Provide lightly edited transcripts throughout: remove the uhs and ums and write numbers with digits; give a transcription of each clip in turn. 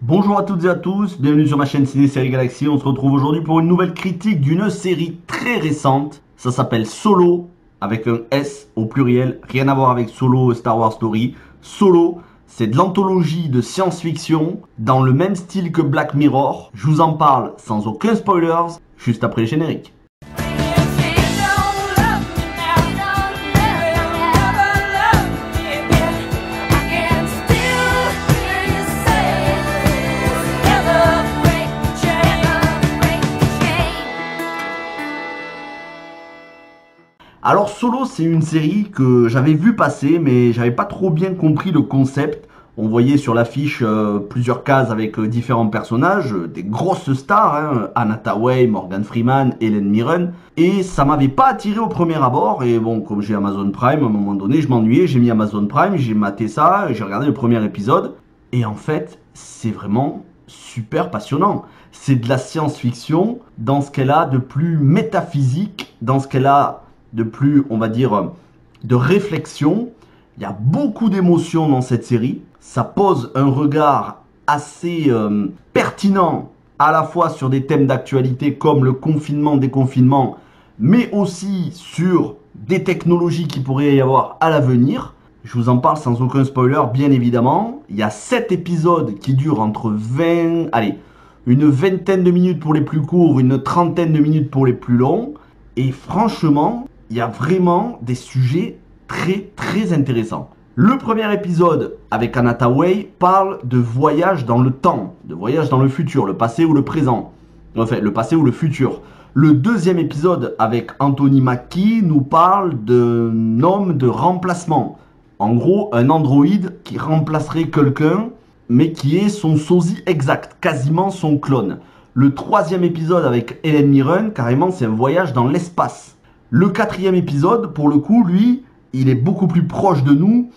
Bonjour à toutes et à tous, bienvenue sur ma chaîne Ciné Série Galaxy. On se retrouve aujourd'hui pour une nouvelle critique d'une série très récente. Ça s'appelle Solo, avec un S au pluriel, rien à voir avec Solo Star Wars Story. Solo, c'est de l'anthologie de science-fiction dans le même style que Black Mirror. Je vous en parle sans aucun spoilers, juste après le générique. Alors Solo, c'est une série que j'avais vu passer, mais j'avais pas trop bien compris le concept. On voyait sur l'affiche plusieurs cases avec différents personnages, des grosses stars, hein, Anna Thaoué, Morgan Freeman, Helen Mirren, et ça m'avait pas attiré au premier abord. Et bon, comme j'ai Amazon Prime, à un moment donné, je m'ennuyais, j'ai mis Amazon Prime, j'ai maté ça, j'ai regardé le premier épisode, et en fait, c'est vraiment super passionnant. C'est de la science-fiction dans ce qu'elle a de plus métaphysique, dans ce qu'elle a de plus, on va dire, de réflexion. Il y a beaucoup d'émotions dans cette série. Ça pose un regard assez pertinent à la fois sur des thèmes d'actualité comme le confinement, déconfinement, mais aussi sur des technologies qui pourraient y avoir à l'avenir. Je vous en parle sans aucun spoiler, bien évidemment. Il y a 7 épisodes qui durent entre 20... Allez, une vingtaine de minutes pour les plus courts, une trentaine de minutes pour les plus longs. Et franchement, il y a vraiment des sujets très intéressants. Le premier épisode avec Anna Thaoué parle de voyage dans le temps, de voyage dans le futur, le passé ou le présent. Enfin, le passé ou le futur. Le deuxième épisode avec Anthony Mackie nous parle d'un homme de remplacement. En gros, un androïde qui remplacerait quelqu'un, mais qui est son sosie exact, quasiment son clone. Le troisième épisode avec Helen Mirren, carrément, c'est un voyage dans l'espace. Le quatrième épisode, pour le coup, lui, il est beaucoup plus proche de nous.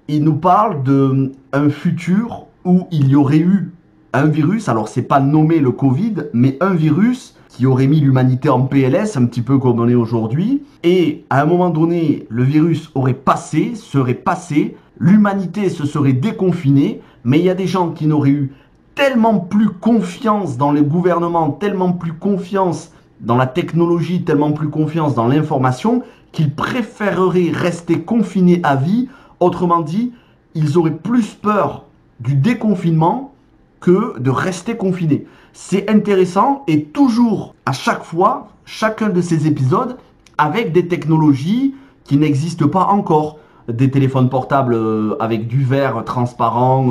Il nous parle d'un futur où il y aurait eu un virus, alors c'est pas nommé le Covid, mais un virus qui aurait mis l'humanité en PLS, un petit peu comme on est aujourd'hui. Et à un moment donné, le virus serait passé, l'humanité se serait déconfinée, mais il y a des gens qui n'auraient eu tellement plus confiance dans les gouvernements, tellement plus confiance dans la technologie, tellement plus confiance dans l'information, qu'ils préféreraient rester confinés à vie. Autrement dit, ils auraient plus peur du déconfinement que de rester confinés. C'est intéressant et toujours, à chaque fois, chacun de ces épisodes, avec des technologies qui n'existent pas encore. Des téléphones portables avec du verre transparent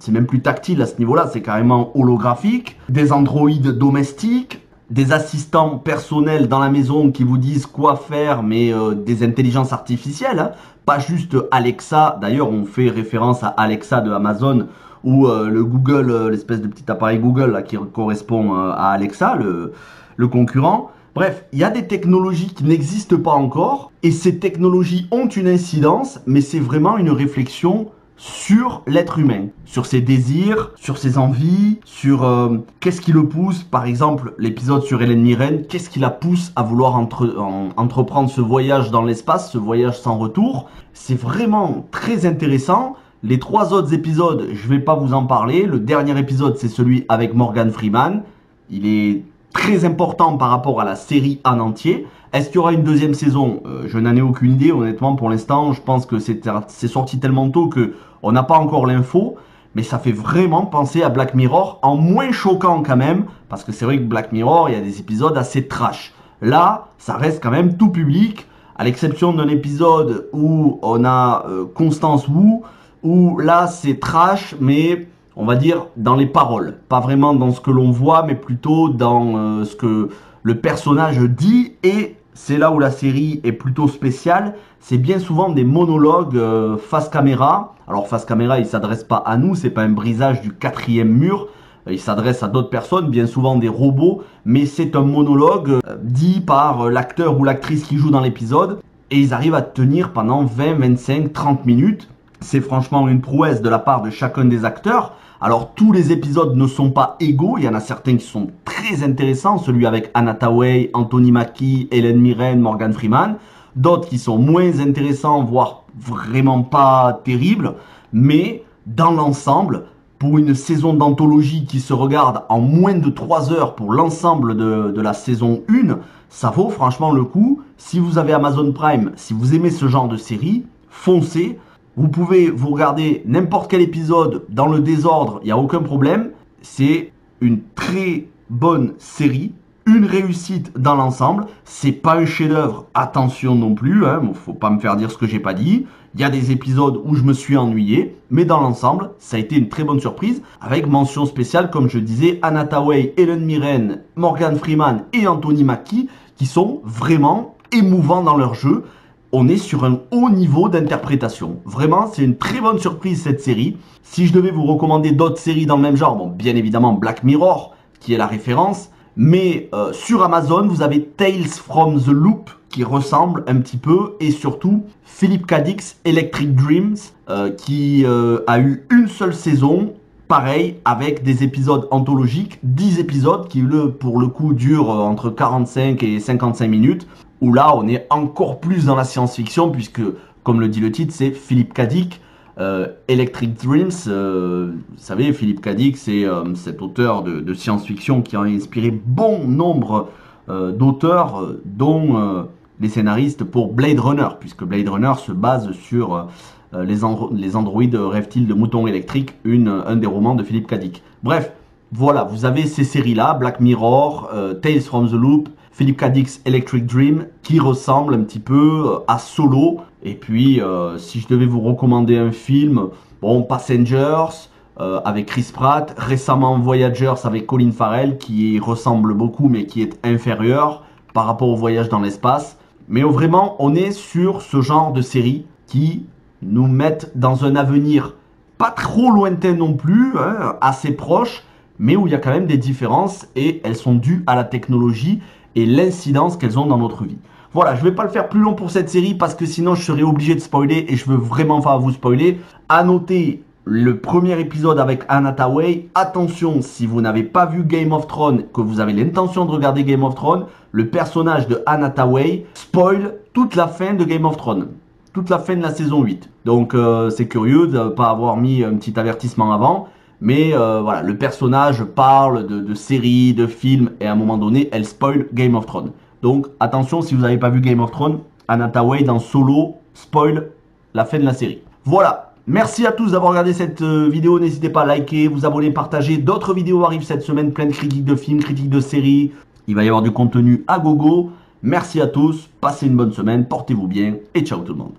c'est même plus tactile à ce niveau-là, c'est carrément holographique. Des androïdes domestiques, des assistants personnels dans la maison qui vous disent quoi faire, mais des intelligences artificielles, hein. Pas juste Alexa. D'ailleurs, on fait référence à Alexa de Amazon ou le Google, l'espèce de petit appareil Google là, qui correspond à Alexa, le concurrent. Bref, il y a des technologies qui n'existent pas encore et ces technologies ont une incidence, mais c'est vraiment une réflexion sur l'être humain, sur ses désirs, sur ses envies, sur qu'est-ce qui le pousse. Par exemple, l'épisode sur Helen Mirren, qu'est-ce qui la pousse à vouloir entreprendre ce voyage dans l'espace, ce voyage sans retour. C'est vraiment très intéressant. Les 3 autres épisodes, je vais pas vous en parler. Le dernier épisode, c'est celui avec Morgan Freeman. Il est très important par rapport à la série en entier. Est-ce qu'il y aura une deuxième saison? Je n'en ai aucune idée, honnêtement, pour l'instant. Je pense que c'est sorti tellement tôt qu'on n'a pas encore l'info. Mais ça fait vraiment penser à Black Mirror, en moins choquant quand même. Parce que c'est vrai que Black Mirror, il y a des épisodes assez trash. Là, ça reste quand même tout public. À l'exception d'un épisode où on a Constance Wu, où là, c'est trash, mais on va dire dans les paroles. Pas vraiment dans ce que l'on voit, mais plutôt dans ce que le personnage dit. Et c'est là où la série est plutôt spéciale. C'est bien souvent des monologues face caméra. Alors face caméra, il ne s'adresse pas à nous, c'est pas un brisage du 4e mur. Il s'adresse à d'autres personnes, bien souvent des robots. Mais c'est un monologue dit par l'acteur ou l'actrice qui joue dans l'épisode. Et ils arrivent à tenir pendant 20, 25, 30 minutes. C'est franchement une prouesse de la part de chacun des acteurs. Alors tous les épisodes ne sont pas égaux, il y en a certains qui sont très intéressants, celui avec Anna Thaoué, Anthony Mackie, Helen Mirren, Morgan Freeman. D'autres qui sont moins intéressants, voire vraiment pas terribles. Mais dans l'ensemble, pour une saison d'anthologie qui se regarde en moins de 3 heures pour l'ensemble de la saison 1, ça vaut franchement le coup. Si vous avez Amazon Prime, si vous aimez ce genre de série, foncez. Vous pouvez vous regarder n'importe quel épisode dans le désordre, il n'y a aucun problème. C'est une très bonne série, une réussite dans l'ensemble. C'est pas un chef-d'œuvre, attention non plus, hein, faut pas me faire dire ce que j'ai pas dit. Il y a des épisodes où je me suis ennuyé, mais dans l'ensemble, ça a été une très bonne surprise, avec mention spéciale, comme je disais, Anna Thaoué, Helen Mirren, Morgan Freeman et Anthony Mackie, qui sont vraiment émouvants dans leur jeu. On est sur un haut niveau d'interprétation. Vraiment, c'est une très bonne surprise cette série. Si je devais vous recommander d'autres séries dans le même genre, bon, bien évidemment Black Mirror, qui est la référence, mais sur Amazon, vous avez Tales from the Loop, qui ressemble un petit peu, et surtout Philip K. Dick's Electric Dreams, qui a eu une seule saison, pareil, avec des épisodes anthologiques, 10 épisodes qui, pour le coup, durent entre 45 et 55 minutes, où là, on est encore plus dans la science-fiction, puisque, comme le dit le titre, c'est Philip K. Dick, Electric Dreams. Vous savez, Philip K. Dick, c'est cet auteur de science-fiction qui a inspiré bon nombre d'auteurs, dont les scénaristes pour Blade Runner, puisque Blade Runner se base sur les androïdes rêvent-ils de moutons électriques, un des romans de Philip K. Dick. Bref, voilà, vous avez ces séries-là, Black Mirror, Tales from the Loop, Philip K. Dick's Electric Dream, qui ressemble un petit peu à Solo. Et puis, si je devais vous recommander un film, bon, Passengers, avec Chris Pratt, récemment Voyagers avec Colin Farrell, qui ressemble beaucoup, mais qui est inférieur par rapport au voyage dans l'espace. Mais vraiment, on est sur ce genre de série qui nous mettent dans un avenir pas trop lointain non plus, hein, assez proche, mais où il y a quand même des différences, et elles sont dues à la technologie et l'incidence qu'elles ont dans notre vie. Voilà, je ne vais pas le faire plus long pour cette série parce que sinon je serais obligé de spoiler et je veux vraiment pas vous spoiler. À noter le premier épisode avec Anna Thaoué. Attention, si vous n'avez pas vu Game of Thrones, que vous avez l'intention de regarder Game of Thrones, le personnage de Anna Thaoué spoil toute la fin de Game of Thrones. Toute la fin de la saison 8. Donc c'est curieux de ne pas avoir mis un petit avertissement avant. Mais voilà, le personnage parle de séries, de films, et à un moment donné, elle spoil Game of Thrones. Donc attention, si vous n'avez pas vu Game of Thrones, Anna Thaoué dans Solo spoil la fin de la série. Voilà, merci à tous d'avoir regardé cette vidéo. N'hésitez pas à liker, vous abonner, partager. D'autres vidéos arrivent cette semaine, plein de critiques de films, critiques de séries. Il va y avoir du contenu à gogo. Merci à tous, passez une bonne semaine, portez-vous bien et ciao tout le monde.